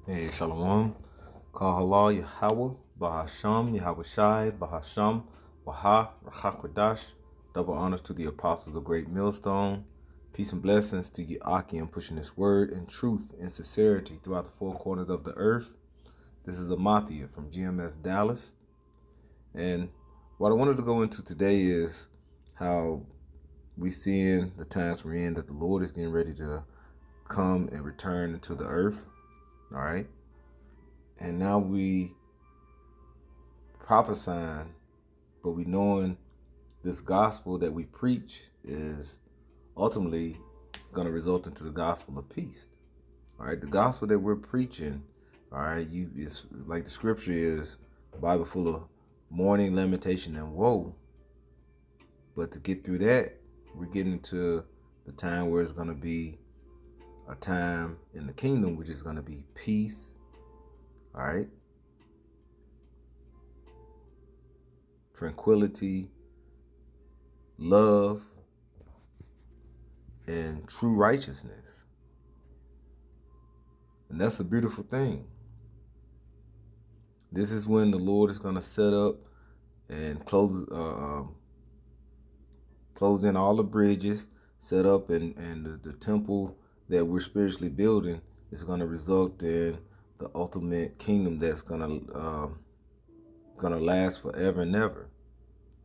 Hey, Shalom. Kahala Yahweh, Bahasham, Yahweh Shai, Bahasham, Baha, Rachakwadash. Double honors to the apostles of Great Millstone. Peace and blessings to Yakim pushing his word and truth and sincerity throughout the four corners of the earth. This is Amathia from GMS Dallas. And what I wanted to go into today is how we see in the times we're in that the Lord is getting ready to come and return into the earth. All right. And now we prophesying, but we knowing this gospel that we preach is ultimately going to result into the gospel of peace. All right, the gospel that we're preaching, all right, it's like the scripture is a Bible full of mourning, lamentation, and woe. But to get through that, we're getting to the time where it's going to be a time in the kingdom, which is going to be peace. All right. Tranquility, love, and true righteousness. And that's a beautiful thing. This is when the Lord is going to set up and close in all the bridges, set up, and the temple that we're spiritually building is going to result in the ultimate kingdom that's going to last forever and ever.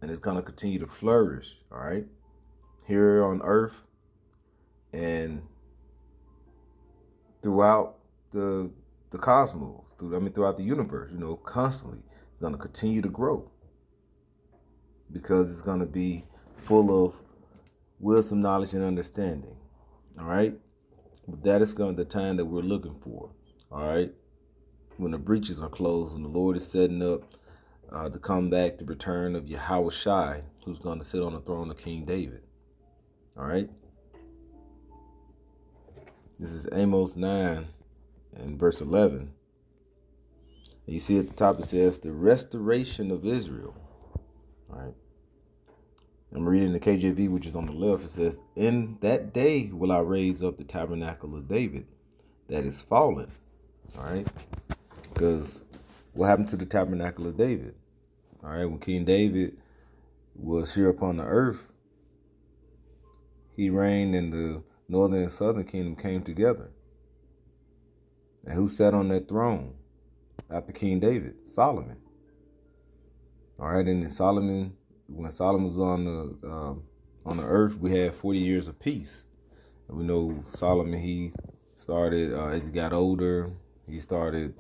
And it's going to continue to flourish, all right, here on earth and throughout the cosmos, throughout the universe, constantly going to continue to grow because it's going to be full of wisdom, knowledge, and understanding. All right, but that is going to the time that we're looking for. All right, when the breaches are closed, when the Lord is setting up to come back, the return of Yahweh Shai, who's going to sit on the throne of King David. All right. This is Amos 9 and verse 11. And you see at the top it says, the restoration of Israel. All right. I'm reading the KJV, which is on the left. It says, in that day will I raise up the tabernacle of David that is fallen. All right. Because what happened to the tabernacle of David? All right. When King David was here upon the earth, he reigned and the northern and southern kingdom came together. And who sat on that throne after King David? Solomon. All right, and then Solomon, when Solomon was on the earth, we had 40 years of peace. And we know Solomon, he started as he got older, he started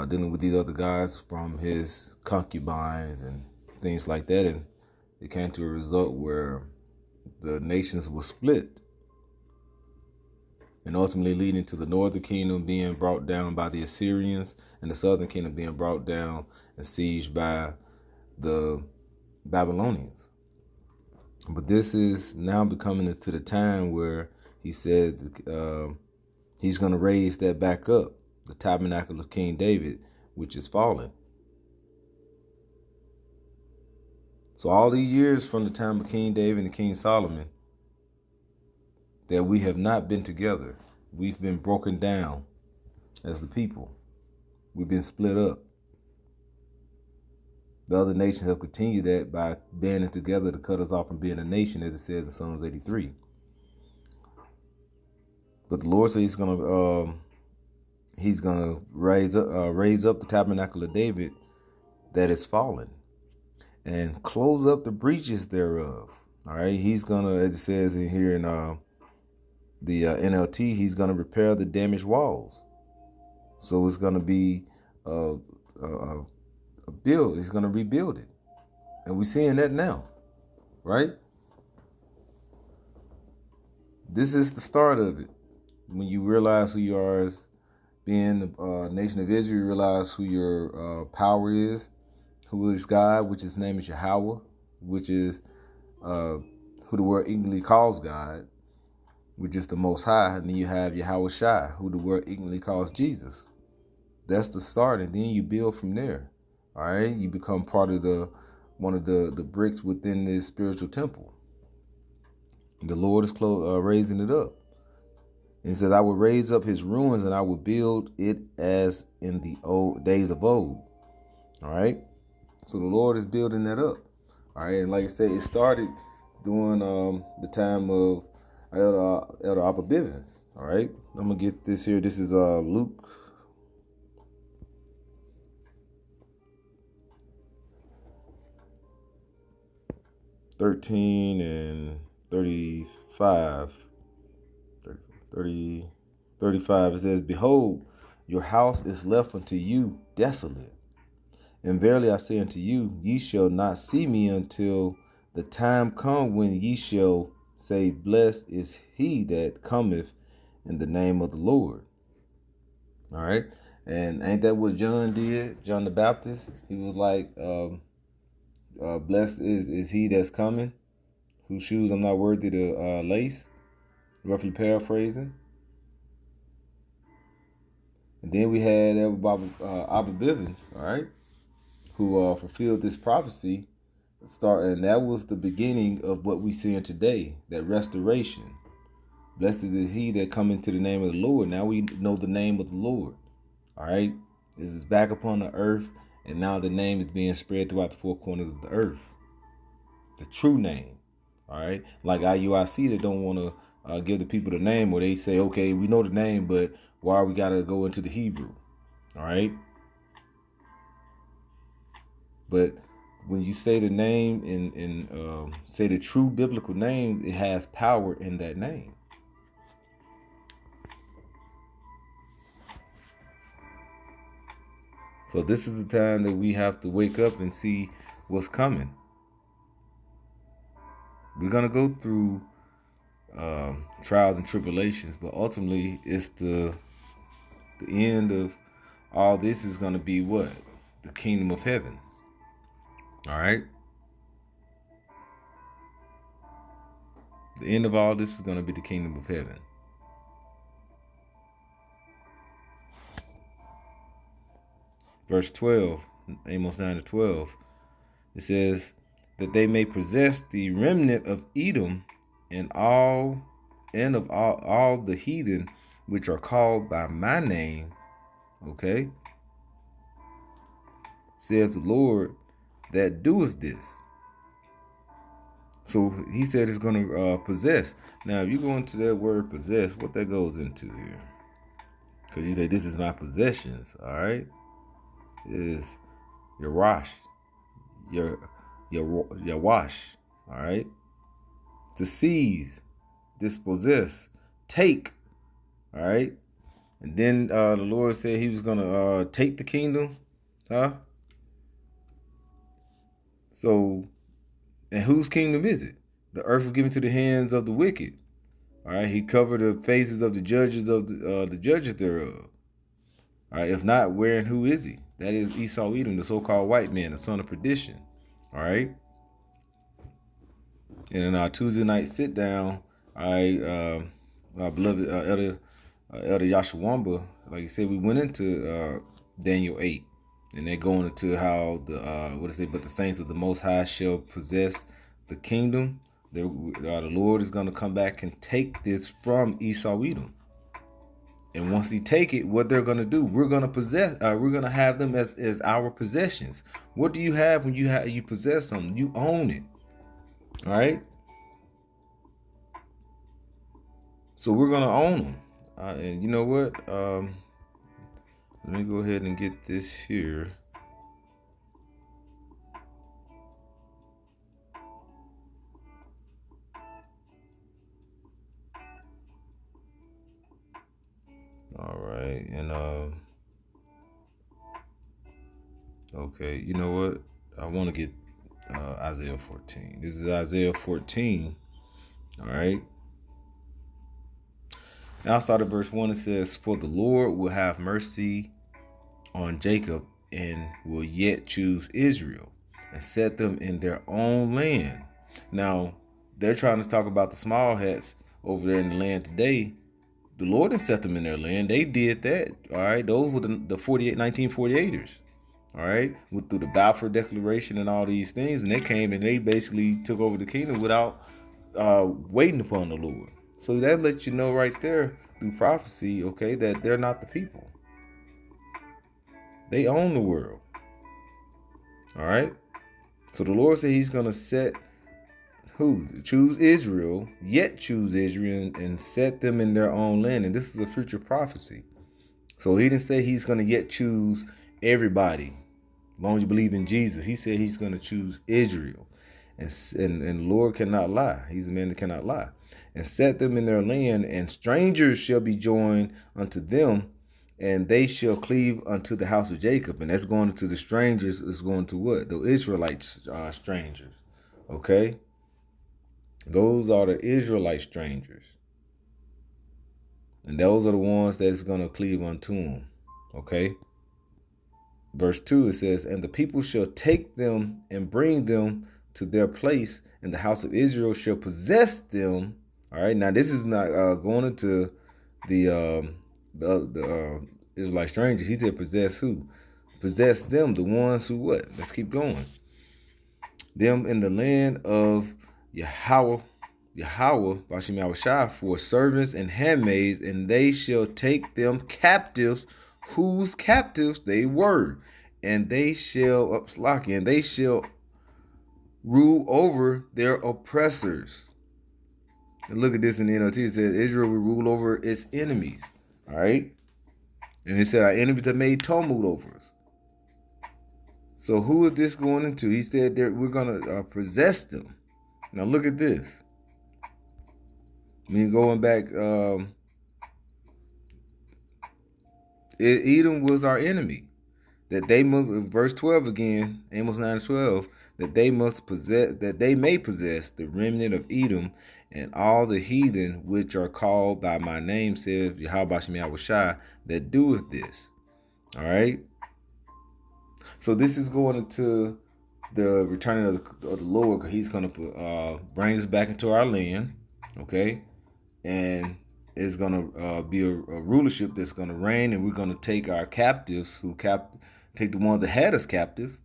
dealing with these other guys from his concubines and things like that, and it came to a result where the nations were split, and ultimately leading to the northern kingdom being brought down by the Assyrians and the southern kingdom being brought down and sieged by the Babylonians. But this is now becoming to the time where he said he's going to raise that back up, the tabernacle of King David, which is fallen. So all these years from the time of King David and King Solomon, that we have not been together. We've been broken down as the people. We've been split up. The other nations have continued that by banding together to cut us off from being a nation, as it says in Psalms 83. But the Lord says He's gonna raise up the tabernacle of David that is fallen, and close up the breaches thereof. All right, He's gonna, as it says in here in the NLT, He's gonna repair the damaged walls. So it's gonna be a build. He's gonna rebuild it, and we're seeing that now, right? This is the start of it. When you realize who you are as being the nation of Israel, you realize who your power is, who is God, which His name is Yahweh, which is who the word ignorantly calls God, which is the Most High. And then you have Yahweh Shai, who the word ignorantly calls Jesus. That's the start, and then you build from there. All right, you become part of one of the bricks within this spiritual temple. The Lord is raising it up. It says, I will raise up his ruins and I will build it as in the old days of old. All right. So the Lord is building that up. All right. And like I said, it started during the time of Elder Abba Bivens. All right. I'm going to get this here. This is Luke 13 and 35. 30, 35. It says, behold, your house is left unto you desolate. And verily I say unto you, ye shall not see me until the time come when ye shall say, blessed is he that cometh in the name of the Lord. All right. And ain't that what John did? John the Baptist? He was like, blessed is he that's coming, whose shoes I'm not worthy to lace, roughly paraphrasing. And then we had Abba Bivens, all right, who fulfilled this prophecy. And that was the beginning of what we see in today, that restoration. Blessed is he that come into the name of the Lord. Now we know the name of the Lord. All right. This is back upon the earth. And now the name is being spread throughout the four corners of the earth. The true name. All right. Like IUIC, they don't want to give the people the name, or they say, okay, we know the name, but why we got to go into the Hebrew? All right. But when you say the name and say the true biblical name, it has power in that name. So this is the time that we have to wake up and see what's coming. We're going to go through trials and tribulations, but ultimately it's the end of all this is going to be what? The kingdom of heaven. All right. The end of all this is going to be the kingdom of heaven. Verse 12, Amos 9 to 12, it says that they may possess the remnant of Edom and of all the heathen which are called by my name. Okay. Says the Lord that doeth this. So he said it's going to possess. Now, if you go into that word possess, what that goes into here? Because you say, this is my possessions, all right? It is your wash, your wash, all right? To seize, dispossess, take, all right? And then the Lord said he was going to take the kingdom, huh? So, and whose kingdom is it? The earth was given to the hands of the wicked. All right, he covered the faces of the judges thereof. All right, if not, where and who is he? That is Esau Edom, the so-called white man, the son of perdition. All right. And in our Tuesday night sit down, our beloved Elder Yashawamba, like you said, we went into Daniel 8. And they're going into how but the saints of the Most High shall possess the kingdom. The Lord is going to come back and take this from Esau Edom. And once he take it, what they're going to do, we're going to possess. We're going to have them as our possessions. What do you have when you possess something? You own it. All right. So we're going to own them. And you know what? Let me go ahead and get this here. All right, and okay, you know what? I want to get Isaiah 14. This is Isaiah 14. All right. Now, I'll start at verse 1. It says, for the Lord will have mercy on Jacob and will yet choose Israel and set them in their own land. Now, they're trying to talk about the small hats over there in the land today. The Lord has set them in their land. They did that. All right. Those were the 1948ers. All right. Through the Balfour Declaration and all these things. And they came and they basically took over the kingdom without waiting upon the Lord. So that lets you know right there through prophecy, okay, that they're not the people. They own the world. All right. So the Lord said He's gonna set who? Choose Israel, yet choose Israel and set them in their own land. And this is a future prophecy. So He didn't say He's gonna yet choose everybody. As long as you believe in Jesus, He said He's gonna choose Israel. And the Lord cannot lie. He's a man that cannot lie. And set them in their land, and strangers shall be joined unto them, and they shall cleave unto the house of Jacob. And that's going to the strangers, is going to what? The Israelites strangers. Okay? Those are the Israelite strangers. And those are the ones that's going to cleave unto them. Okay? Verse 2, it says, and the people shall take them and bring them to their place, and the house of Israel shall possess them. All right, now this is not going into the Israelite strangers. He said possess who? Possess them, the ones who what? Let's keep going. Them in the land of Yahweh, Bashim Yahushua, for servants and handmaids, and they shall take them captives, whose captives they were, and they shall and they shall rule over their oppressors. And look at this in the NLT. It says Israel will rule over its enemies. All right. And it said our enemies that made tumult over us. So who is this going into? He said that we're going to possess them. Now look at this. I mean, going back, Edom was our enemy. That they must, verse 12 again, Amos 9:12, that they must possess, that they may possess the remnant of Edom and all the heathen which are called by my name, says Yahweh Yahushua, that doeth this. All right. So this is going into the returning of the Lord, because He's going to bring us back into our land. Okay. And it's going to be a rulership that's going to reign, and we're going to take our captives, take the ones that had us captive.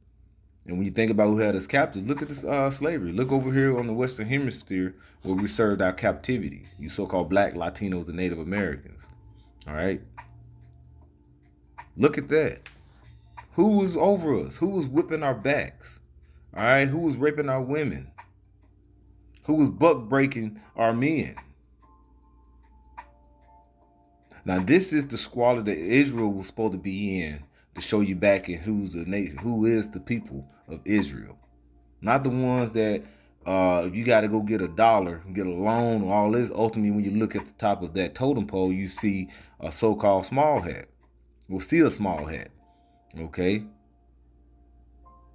And when you think about who had us captive, look at this slavery. Look over here on the Western Hemisphere where we served our captivity. You so-called Black, Latinos, and Native Americans. All right. Look at that. Who was over us? Who was whipping our backs? All right. Who was raping our women? Who was buck breaking our men? Now, this is the squalor that Israel was supposed to be in, to show you back in who is the people of Israel. Not the ones that if you got to go get $1, get a loan, or all this. Ultimately, when you look at the top of that totem pole, you see a so-called small hat. We'll see a small hat. Okay?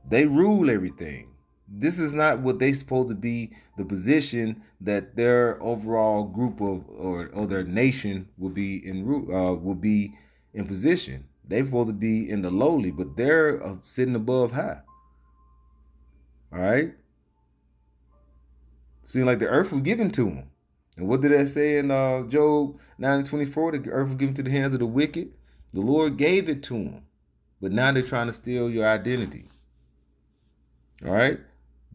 They rule everything. This is not what they supposed to be, the position that their overall group of or their nation will be in position. They're supposed to be in the lowly, but they're sitting above high. All right. Seems like the earth was given to them. And what did that say in Job 9:24? The earth was given to the hands of the wicked. The Lord gave it to them. But now they're trying to steal your identity. All right.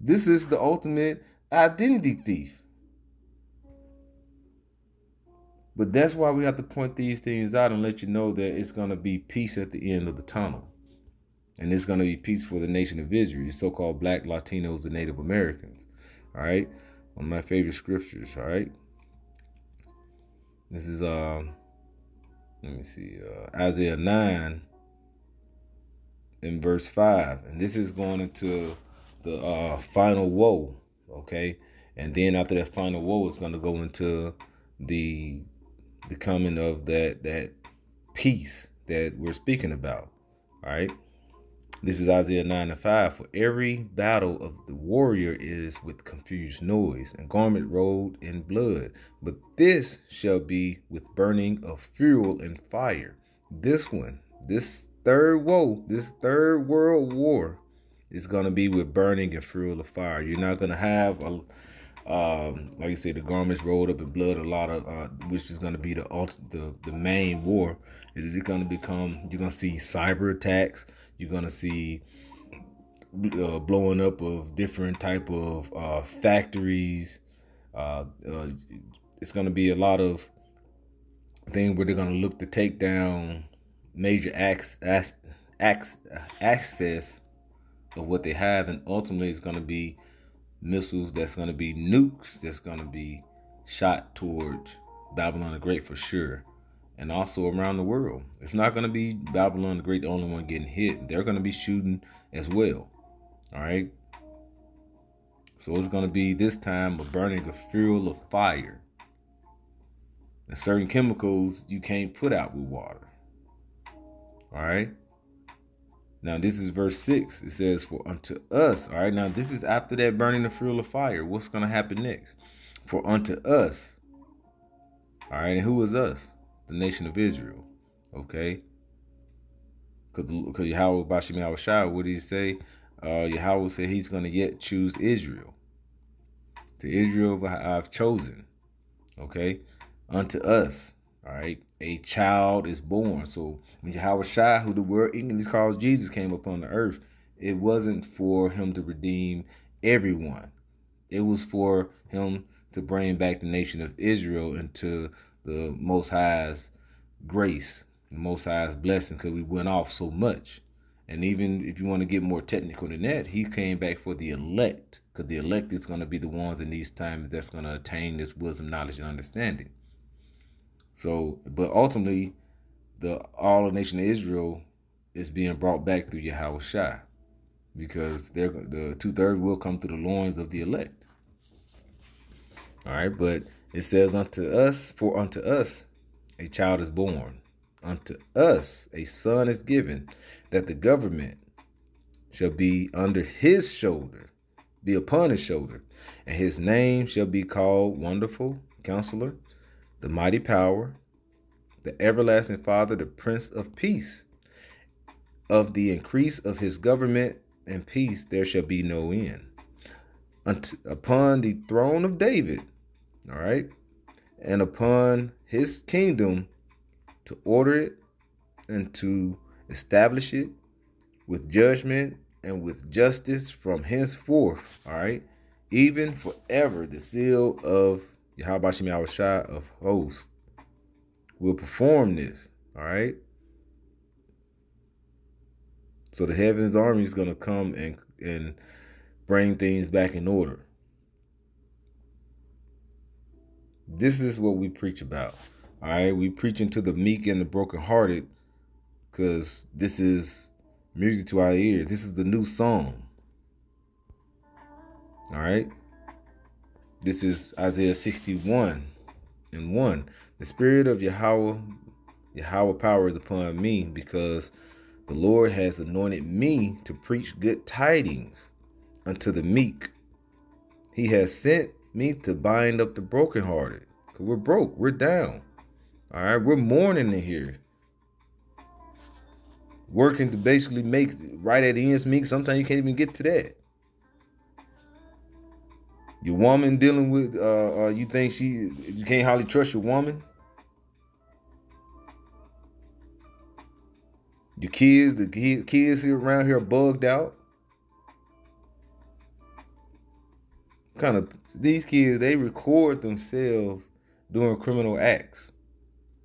This is the ultimate identity thief. But that's why we have to point these things out and let you know that it's going to be peace at the end of the tunnel. And it's going to be peace for the nation of Israel, the so-called Black, Latinos, and Native Americans. All right. One of my favorite scriptures. All right. This is, let me see, Isaiah 9 in verse 5. And this is going into the final woe. Okay. And then after that final woe, it's going to go into the coming of that peace that we're speaking about. All right. This is Isaiah 9:5. For every battle of the warrior is with confused noise, and garment rolled in blood. But this shall be with burning of fuel and fire. This third woe, this third world war is going to be with burning and fuel of fire. You're not going to have like you said, the garments rolled up in blood, a lot of which is going to be the main war. It's going to become, you're going to see cyber attacks. You're going to see blowing up of different type of factories, it's going to be a lot of things where they're going to look to take down major access of what they have, and ultimately it's going to be missiles that's going to be nukes that's going to be shot towards Babylon the Great for sure, and also around the world. It's not going to be Babylon the Great the only one getting hit. They're going to be shooting as well. All right. So it's going to be this time of burning a fuel of fire. And certain chemicals you can't put out with water. All right. Now this is verse 6. It says, for unto us. All right. Now this is after that burning the fuel of fire. What's going to happen next? For unto us. All right. And who is us? The nation of Israel. Okay. Because Yahweh Bashim Yahushua, what did he say? Yahweh said he's going to yet choose Israel. To Israel I've chosen. Okay. Unto us. All right. A child is born. So when Yahushua, who the word English calls Jesus, came upon the earth, it wasn't for him to redeem everyone. It was for him to bring back the nation of Israel into the Most High's grace, the Most High's blessing, because we went off so much. And even if you want to get more technical than that, he came back for the elect, because the elect is going to be the ones in these times that's going to attain this wisdom, knowledge, and understanding. So, but ultimately, all the nation of Israel is being brought back through Yahushua, because the 2/3 will come through the loins of the elect. All right, but it says unto us, for unto us a child is born, unto us a son is given, that the government shall be under his shoulder, be upon his shoulder, and his name shall be called Wonderful Counselor, the Mighty Power, the Everlasting Father, the Prince of Peace. Of the increase of his government and peace there shall be no end. Upon the throne of David, all right, and upon his kingdom, to order it and to establish it with judgment and with justice from henceforth, all right, even forever. The seal of Yahweh Shem Yahushua of hosts will perform this, all right. So the heavens army is going to come and bring things back in order. This is what we preach about. All right, we preaching to the meek and the brokenhearted, because this is music to our ears. This is the new song. All right, this is Isaiah 61:1. The spirit of Yahweh power is upon me, because the Lord has anointed me to preach good tidings unto the meek. He has sent me to bind up the brokenhearted. Because we're broke. We're down. All right. We're mourning in here. Working to basically make right at the ends meet. Sometimes you can't even get to that. Your woman dealing with, you think you can't hardly trust your woman. Your kids, the kids here around here are bugged out. These kids, they record themselves doing criminal acts.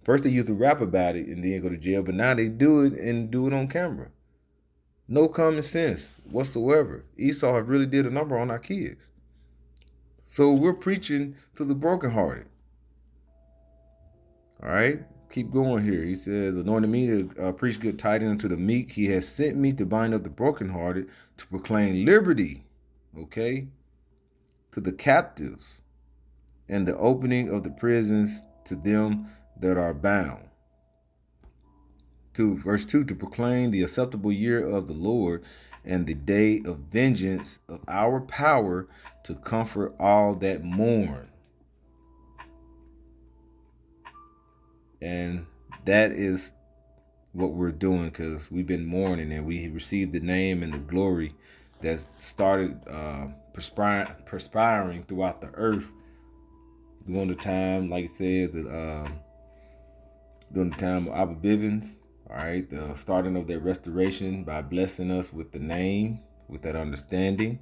First they used to rap about it and then go to jail, but now they do it and do it on camera. No common sense whatsoever. Esau have really did a number on our kids. So we're preaching to the brokenhearted. All right, keep going here. He says, anointed me to preach good tidings unto the meek. He has sent me to bind up the brokenhearted, to proclaim liberty, okay, to the captives, and the opening of the prisons to them that are bound. Verse 2, to proclaim the acceptable year of the Lord and the day of vengeance of our power, to comfort all that mourn. And that is what we're doing, because we've been mourning and we received the name and the glory that's started perspiring throughout the earth during the time, like I said, during the time of Abba Bivens, all right, the starting of their restoration by blessing us with the name, with that understanding.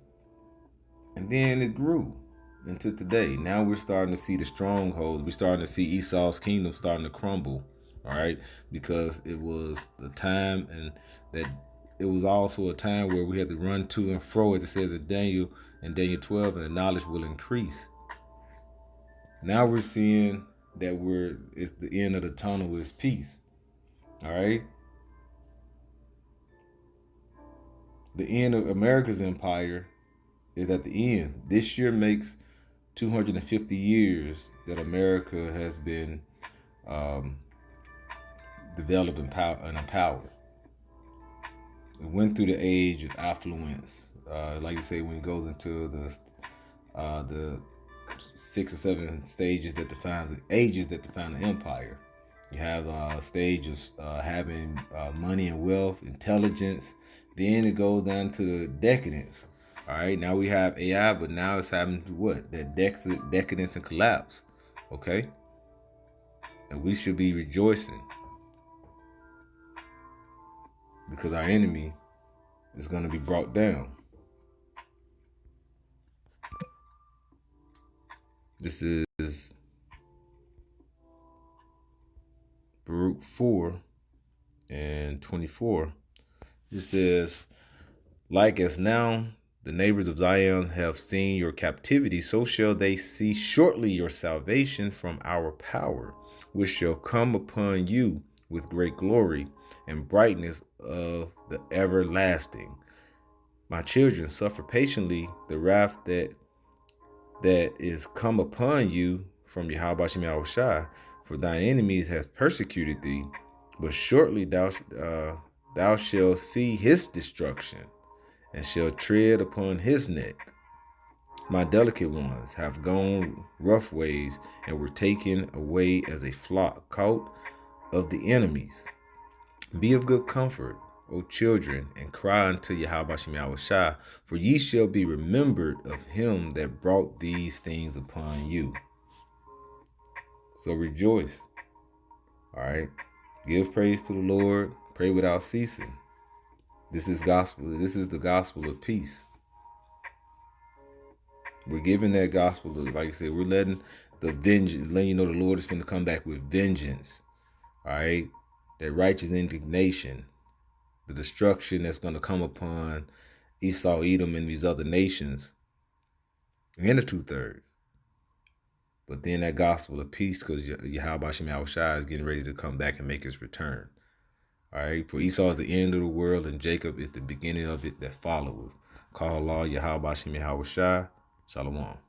And then it grew. into today. Now we're starting to see the strongholds. We're starting to see Esau's kingdom starting to crumble. All right, because it was the time, and that it was also a time where we had to run to and fro, as it says in Daniel and Daniel 12, and the knowledge will increase. Now we're seeing that it's the end of the tunnel is peace. All right, the end of America's empire is at the end. This year makes 250 years that America has been um, developed and empowered. It went through the age of affluence. Like you say, when it goes into the 6 or 7 stages that define the ages that define the empire. You have a stage of having money and wealth, intelligence. Then it goes down to decadence. All right, now we have AI, but now it's having what? That decadence and collapse. Okay, and we should be rejoicing because our enemy is going to be brought down. This is Baruch 4:24. It says, like as now the neighbors of Zion have seen your captivity, so shall they see shortly your salvation from our power, which shall come upon you with great glory and brightness of the everlasting. My children, suffer patiently the wrath that is come upon you from Yahweh Shem Yahushai, for thine enemies has persecuted thee, but shortly thou shalt see his destruction, and shall tread upon his neck. My delicate ones have gone rough ways, and were taken away as a flock caught of the enemies. Be of good comfort, O children, and cry unto Yahweh Shem Yahushai, for ye shall be remembered of him that brought these things upon you. So rejoice. All right. Give praise to the Lord. Pray without ceasing. This is gospel. This is the gospel of peace. We're giving that gospel, like I said, we're letting you know the Lord is going to come back with vengeance. All right. That righteous indignation, the destruction that's going to come upon Esau, Edom, and these other nations, and the 2/3. But then that gospel of peace, because Yahweh Shem Yahushai is getting ready to come back and make his return. All right, for Esau is the end of the world, and Jacob is the beginning of it that followeth. Call Allah Yahweh Shem Yahushai. Shalom.